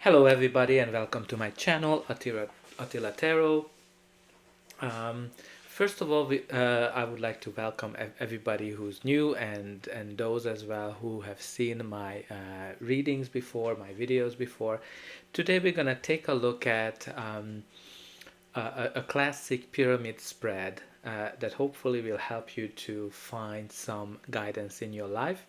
Hello everybody and welcome to my channel Attila Tarot. First of all, I would like to welcome everybody who's new and those as well who have seen my readings before, my videos before. Today we're gonna take a look at a classic pyramid spread that hopefully will help you to find some guidance in your life.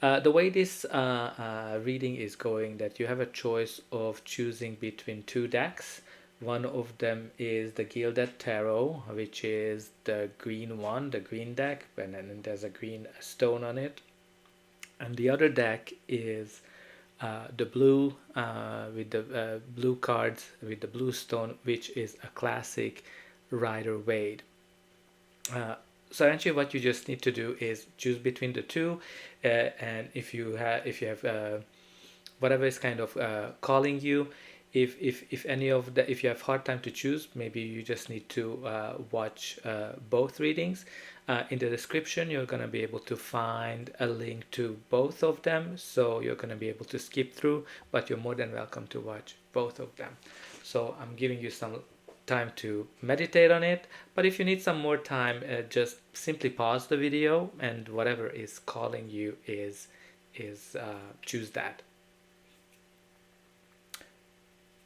The way this reading is going, that you have a choice of choosing between two decks. One of them is the Gilded Tarot, which is the green one, the green deck, and then there's a green stone on it. And the other deck is the blue with the blue cards with the blue stone, which is a classic Rider-Waite. So actually what you just need to do is choose between the two, and if you have whatever is kind of calling you, if any of the, if you have hard time to choose, maybe you just need to watch both readings. In the description you're going to be able to find a link to both of them, so you're going to be able to skip through, but you're more than welcome to watch both of them. So I'm giving you some time to meditate on it, but if you need some more time, just simply pause the video and whatever is calling you is choose that.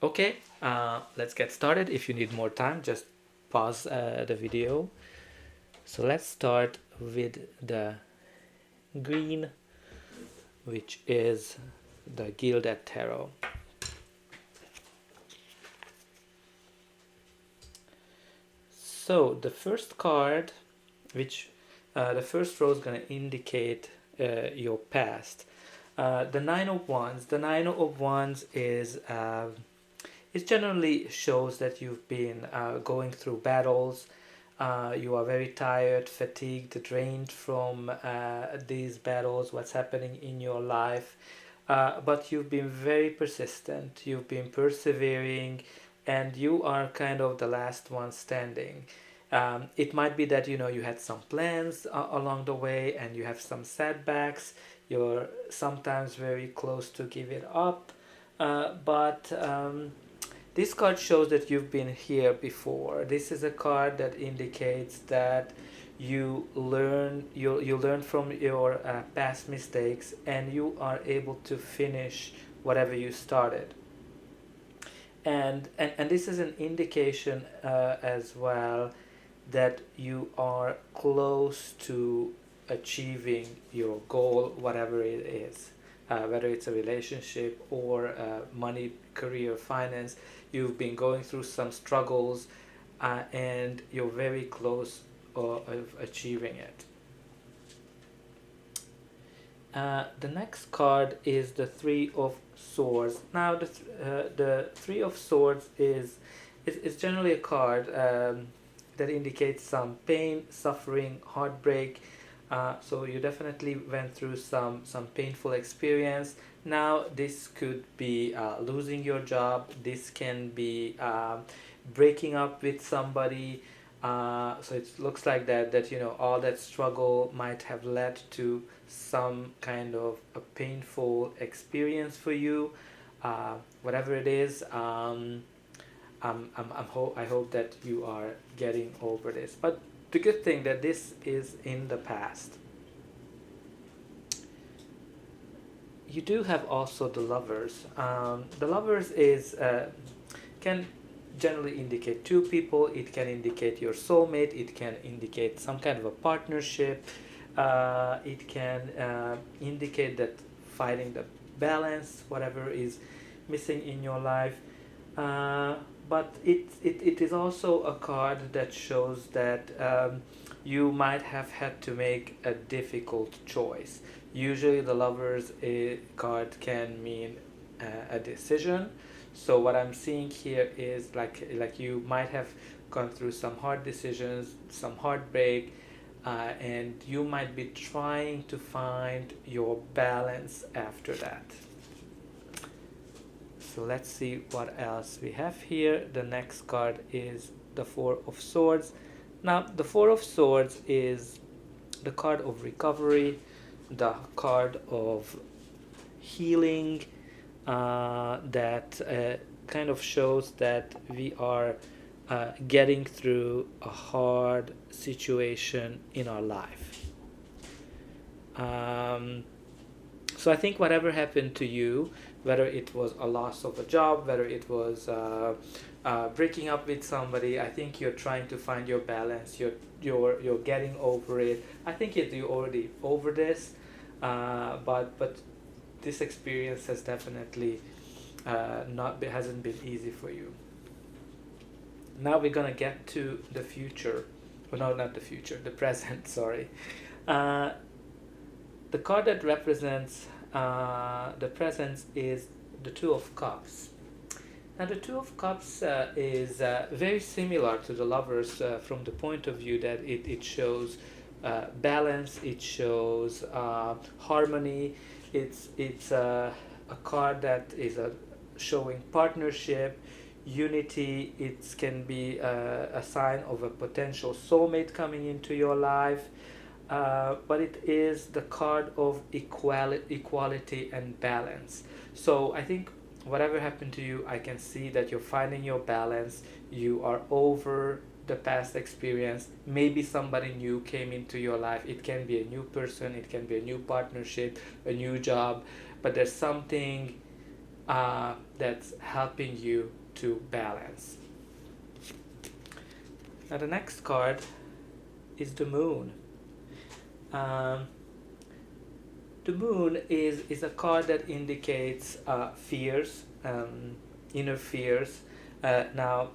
Okay, let's get started. If you need more time, just pause the video. So let's start with the green, which is the Gilded Tarot. So the first card, which the first row is going to indicate your past. The Nine of Wands. The Nine of Wands is it generally shows that you've been going through battles. You are very tired, fatigued, drained from these battles, what's happening in your life. But you've been very persistent. You've been persevering, and you are kind of the last one standing. It might be that you had some plans along the way and you have some setbacks. You're sometimes very close to give it up, but this card shows that you've been here before. This is a card that indicates that you learn from your past mistakes, and you are able to finish whatever you started. And this is an indication as well that you are close to achieving your goal, whatever it is, whether it's a relationship or money, career, finance. You've been going through some struggles, and you're very close of achieving it. The next card is the Three of Swords. Now the Three of Swords is generally a card that indicates some pain, suffering, heartbreak. So you definitely went through some painful experience. Now this could be losing your job. This can be breaking up with somebody. So it looks like that all that struggle might have led to some kind of a painful experience for you. Whatever it is, I hope that you are getting over this. But the good thing that this is in the past. You do have also the Lovers. The Lovers is can generally indicate two people. It can indicate your soulmate. It can indicate some kind of a partnership. It can indicate that finding the balance, whatever is missing in your life. But it is also a card that shows that you might have had to make a difficult choice. Usually the Lovers card can mean a decision. So what I'm seeing here is like you might have gone through some hard decisions, some heartbreak, and you might be trying to find your balance after that. So let's see what else we have here. The next card is the Four of Swords. Now the Four of Swords is the card of recovery, the card of healing, that kind of shows that we are getting through a hard situation in our life. So I think whatever happened to you, whether it was a loss of a job, whether it was breaking up with somebody, I think you're trying to find your balance. You're getting over it. I think you're already over this, but this experience has definitely hasn't been easy for you. Now we're gonna get to the future. Oh, no, not the future. The present. Sorry. Uh, the card that represents the present is the Two of Cups. Now, the Two of Cups is very similar to the Lovers from the point of view that it shows balance, it shows harmony. It's a card that is showing partnership, unity. It can be a sign of a potential soulmate coming into your life. But it is the card of equality and balance. So I think whatever happened to you, I can see that you're finding your balance. You are over the past experience. Maybe somebody new came into your life. It can be a new person, it can be a new partnership, a new job, but there's something that's helping you to balance. Now the next card is the Moon. The Moon is a card that indicates fears, inner fears. Now,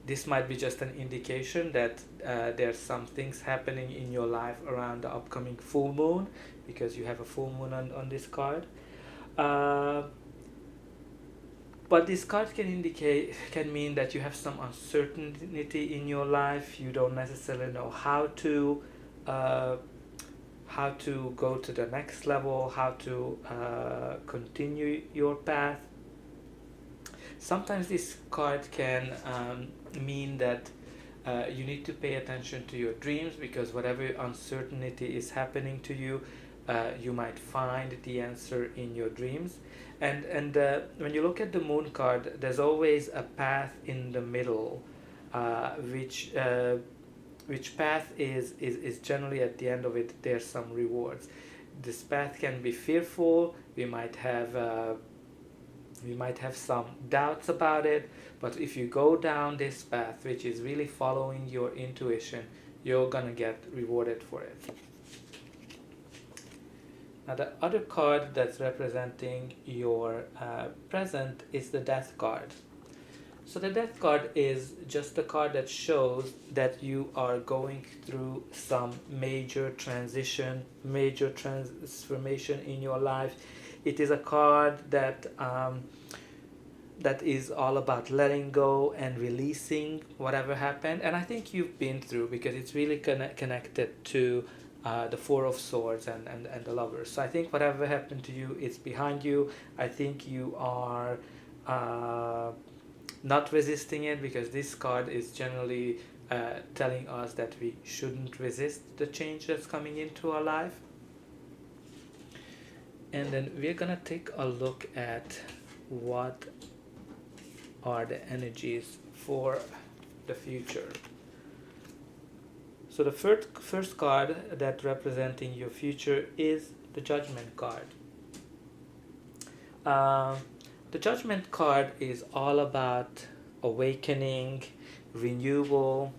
this might be just an indication that there's some things happening in your life around the upcoming full moon, because you have a full moon on this card. But this card can mean that you have some uncertainty in your life. You don't necessarily know how to go to the next level, how to continue your path. Sometimes this card can mean that you need to pay attention to your dreams, because whatever uncertainty is happening to you, you might find the answer in your dreams. And when you look at the Moon card, there's always a path in the middle, which path is generally at the end of it, there's some rewards. This path can be fearful. We might have some doubts about it, but if you go down this path, which is really following your intuition, you're gonna get rewarded for it. Now the other card that's representing your present is the Death card. So the Death card is just a card that shows that you are going through some major transition, major transformation in your life. It is a card that that is all about letting go and releasing whatever happened. And I think you've been through, because it's really connected to the Four of Swords and the Lovers. So I think whatever happened to you is behind you. I think you are not resisting it, because this card is generally telling us that we shouldn't resist the change that's coming into our life. And then we're gonna take a look at what are the energies for the future. So the first card that representing your future is the Judgment card. The Judgment card is all about awakening, renewal,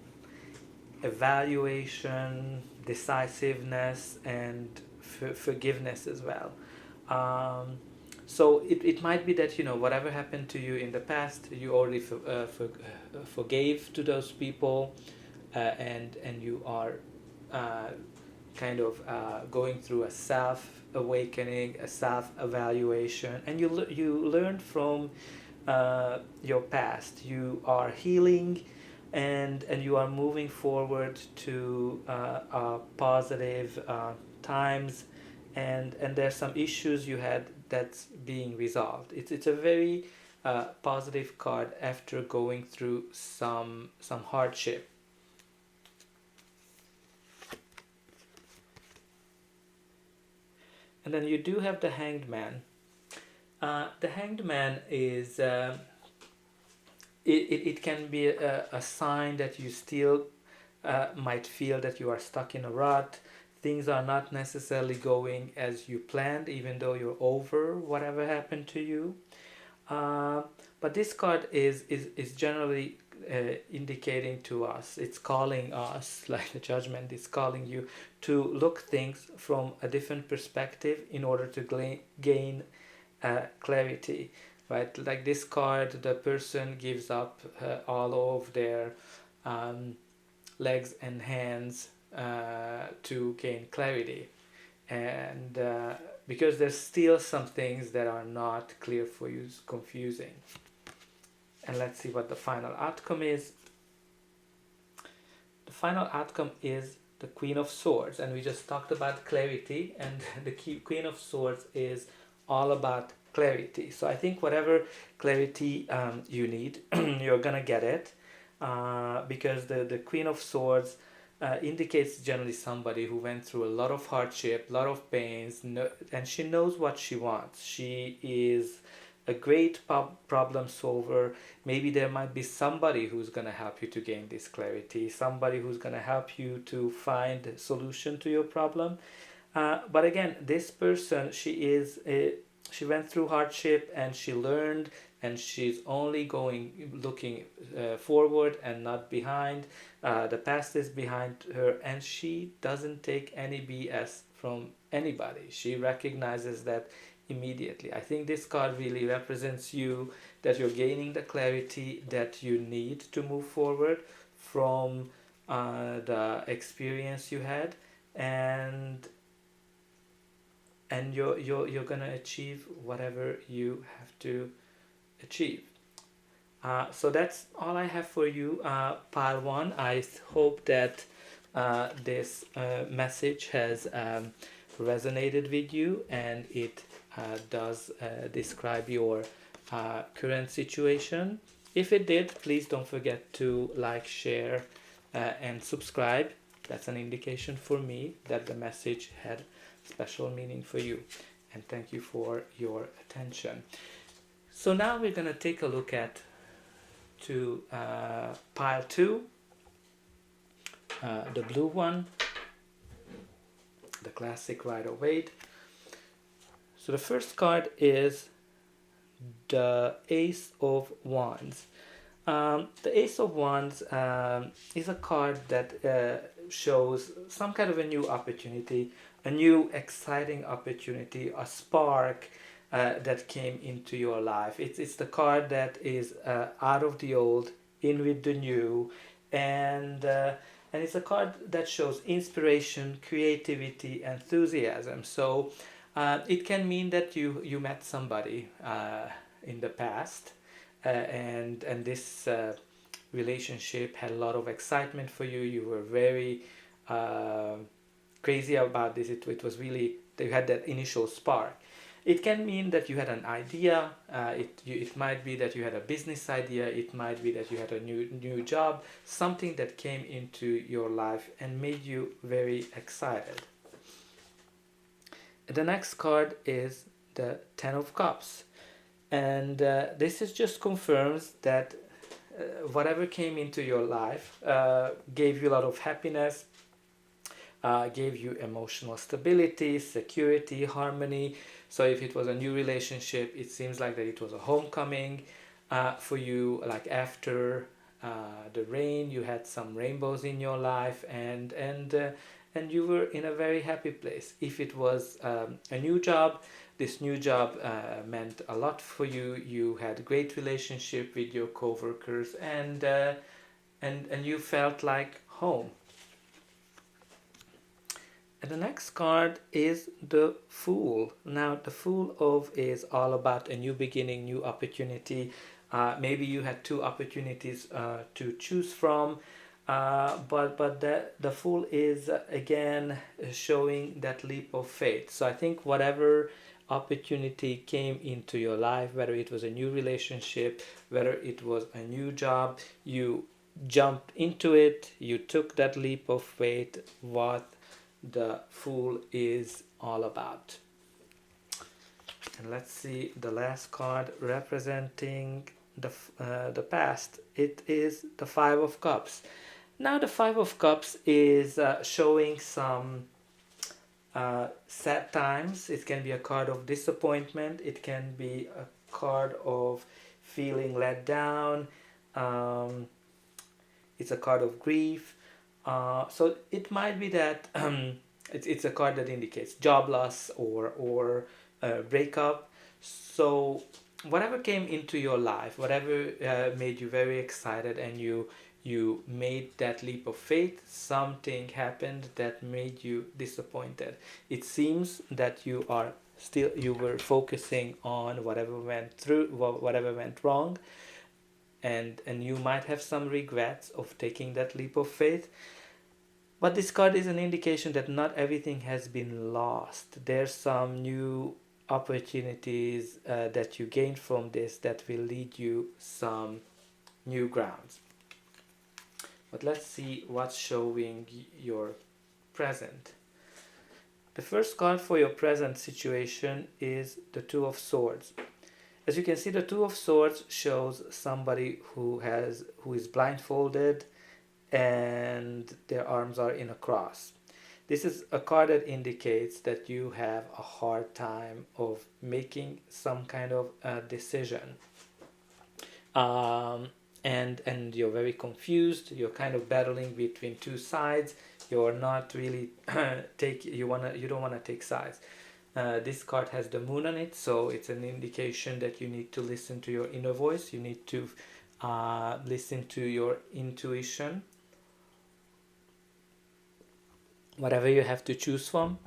evaluation, decisiveness, and forgiveness as well. So it might be that, whatever happened to you in the past, you already forgave to those people, and you are kind of going through a self-awakening, a self-evaluation, and you learn from your past. You are healing, and you are moving forward to positive times, and there's some issues you had that's being resolved. It's a very positive card after going through some hardship. And then you do have the Hanged Man. The Hanged Man is it can be a sign that you still might feel that you are stuck in a rut. Things are not necessarily going as you planned, even though you're over whatever happened to you. Uh, but this card is generally indicating to us, it's calling us, like the Judgment is calling you to look things from a different perspective in order to gain clarity, right? Like this card, the person gives up all of their um, legs and hands to gain clarity, and because there's still some things that are not clear for you, it's confusing. And let's see what the final outcome is. The final outcome is the Queen of Swords, and we just talked about clarity, and the Queen of Swords is all about clarity. So I think whatever clarity you need, you're gonna get it, because the Queen of Swords indicates generally somebody who went through a lot of hardship, a lot of pains, and she knows what she wants. She is a great problem solver. Maybe there might be somebody who's going to help you to gain this clarity, somebody who's going to help you to find a solution to your problem. But again, this person, she went through hardship and she learned, and she's only looking forward and not behind. The past is behind her, and she doesn't take any BS from anybody. She recognizes that immediately. I think this card really represents you, that you're gaining the clarity that you need to move forward from the experience you had, and you're gonna achieve whatever you have to achieve. So that's all I have for you, pile one. I hope that this message has resonated with you, and it does describe your current situation. If it did, please don't forget to like, share, and subscribe. That's an indication for me that the message had special meaning for you. And thank you for your attention. So now we're going to take a look at pile two, the blue one, the classic Rider-Waite. So the first card is the Ace of Wands. The Ace of Wands is a card that shows some kind of a new opportunity, a new exciting opportunity, a spark that came into your life. It's the card that is out of the old, in with the new, and it's a card that shows inspiration, creativity, enthusiasm. So it can mean that you met somebody in the past, and this relationship had a lot of excitement for you. You were very crazy about this. It was really, you had that initial spark. It can mean that you had an idea. It might be that you had a business idea. It might be that you had a new job, something that came into your life and made you very excited. The next card is the Ten of Cups, and this is just confirms that whatever came into your life gave you a lot of happiness, gave you emotional stability, security, harmony. So if it was a new relationship, it seems like that it was a homecoming for you. Like after the rain, you had some rainbows in your life, and you were in a very happy place. If it was a new job, this new job meant a lot for you. You had a great relationship with your co-workers, and you felt like home. And the next card is the Fool. Now the Fool is all about a new beginning, new opportunity. Maybe you had two opportunities to choose from, but the Fool is again showing that leap of faith. So I think whatever opportunity came into your life, whether it was a new relationship, whether it was a new job, you jumped into it, you took that leap of faith. What the Fool is all about. And let's see the last card representing the past. It is the Five of Cups. Now the Five of Cups is showing some sad times. It can be a card of disappointment. It can be a card of feeling let down. It's a card of grief. So it might be that it's a card that indicates job loss or breakup. So whatever came into your life, whatever made you very excited, and you made that leap of faith, something happened that made you disappointed. It seems that you were focusing on whatever went wrong, and you might have some regrets of taking that leap of faith. But this card is an indication that not everything has been lost. There's some new opportunities that you gain from this that will lead you some new grounds. But let's see what's showing your present. The first card for your present situation is the Two of Swords. As you can see, the Two of Swords shows somebody who is blindfolded and their arms are in a cross. This is a card that indicates that you have a hard time of making some kind of decision. And you're very confused. You're kind of battling between two sides. You're not really you don't want to take sides. This card has the moon on it, so it's an indication that you need to listen to your inner voice. You need to listen to your intuition. Whatever you have to choose from.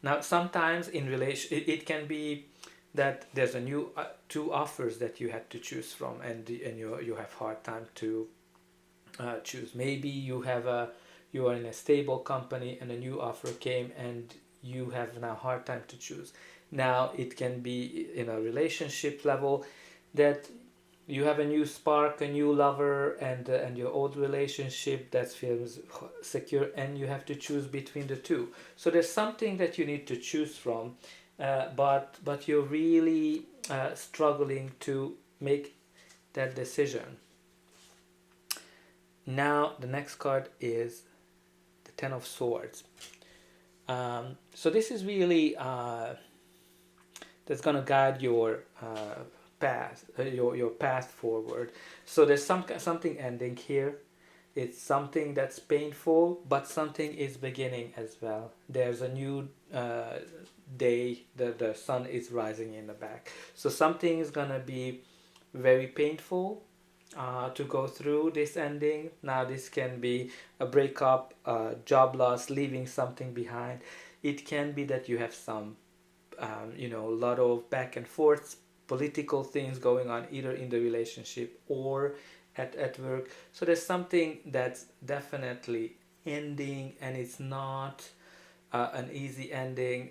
Now, sometimes in relation, it can be that there's a new two offers that you had to choose from, and you have hard time to choose. Maybe you are in a stable company and a new offer came and you have now hard time to choose. Now it can be in a relationship level that you have a new spark, a new lover, and your old relationship that feels secure, and you have to choose between the two. So there's something that you need to choose from, but you're really struggling to make that decision. Now the next card is the Ten of Swords. So this is really that's gonna guide your path, your path forward. So there's something ending here. It's something that's painful, but something is beginning as well. There's a new day. The sun is rising in the back. So something is gonna be very painful to go through this ending. Now this can be a breakup, job loss, leaving something behind. It can be that you have some a lot of back and forth political things going on either in the relationship or at work. So there's something that's definitely ending, and it's not an easy ending.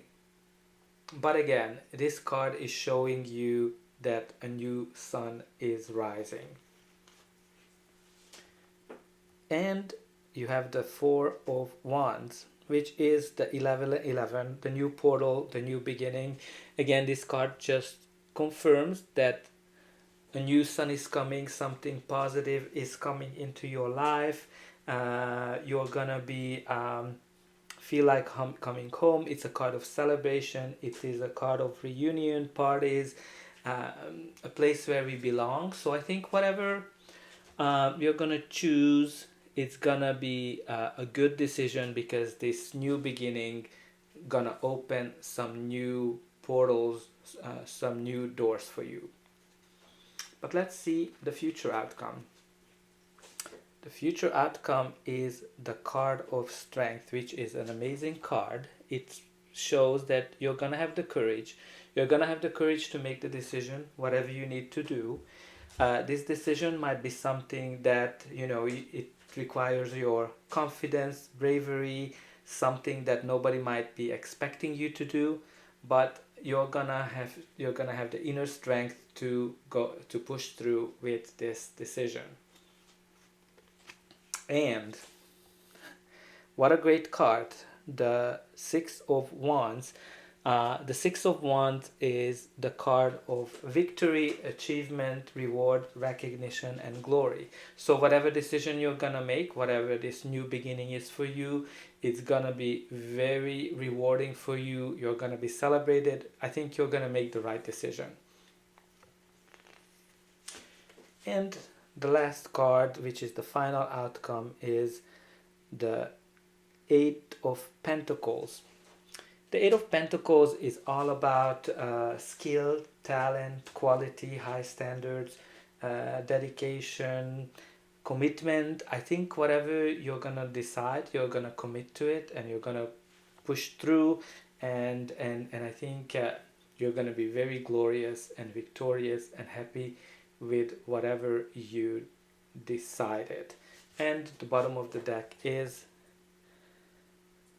But again, this card is showing you that a new sun is rising. And you have the Four of Wands, which is the 11, the new portal, the new beginning. Again, this card just confirms that a new sun is coming, something positive is coming into your life. You're gonna be feel like coming home. It's a card of celebration. It is a card of reunion, parties, a place where we belong. So I think whatever you're gonna choose, it's gonna be a good decision, because this new beginning gonna open some new portals, some new doors for you. But let's see the future outcome. The future outcome is the card of strength, which is an amazing card. It shows that you're gonna have the courage. You're gonna have the courage to make the decision, whatever you need to do. This decision might be something that it requires your confidence, bravery, something that nobody might be expecting you to do, but you're gonna have the inner strength to push through with this decision. And what a great card, the Six of Wands. The Six of Wands is the card of victory, achievement, reward, recognition, and glory. So whatever decision you're gonna make, whatever this new beginning is for you, it's gonna be very rewarding for you. You're gonna be celebrated. I think you're gonna make the right decision. And the last card, which is the final outcome, is the Eight of Pentacles. The Eight of Pentacles is all about skill, talent, quality, high standards, dedication, commitment. I think whatever you're gonna decide, you're gonna commit to it, and you're gonna push through, and I think you're gonna be very glorious and victorious and happy with whatever you decided. And the bottom of the deck is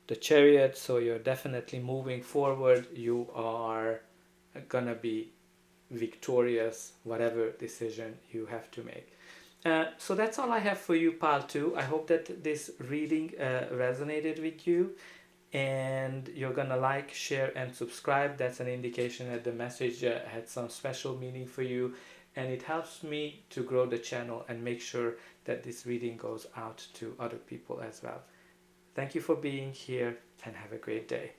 the Chariot, so you're definitely moving forward. You are gonna be victorious whatever decision you have to make. So that's all I have for you, pile 2. I hope that this reading resonated with you, and you're gonna like, share, and subscribe. That's an indication that the message had some special meaning for you, and it helps me to grow the channel and make sure that this reading goes out to other people as well. Thank you for being here, and have a great day.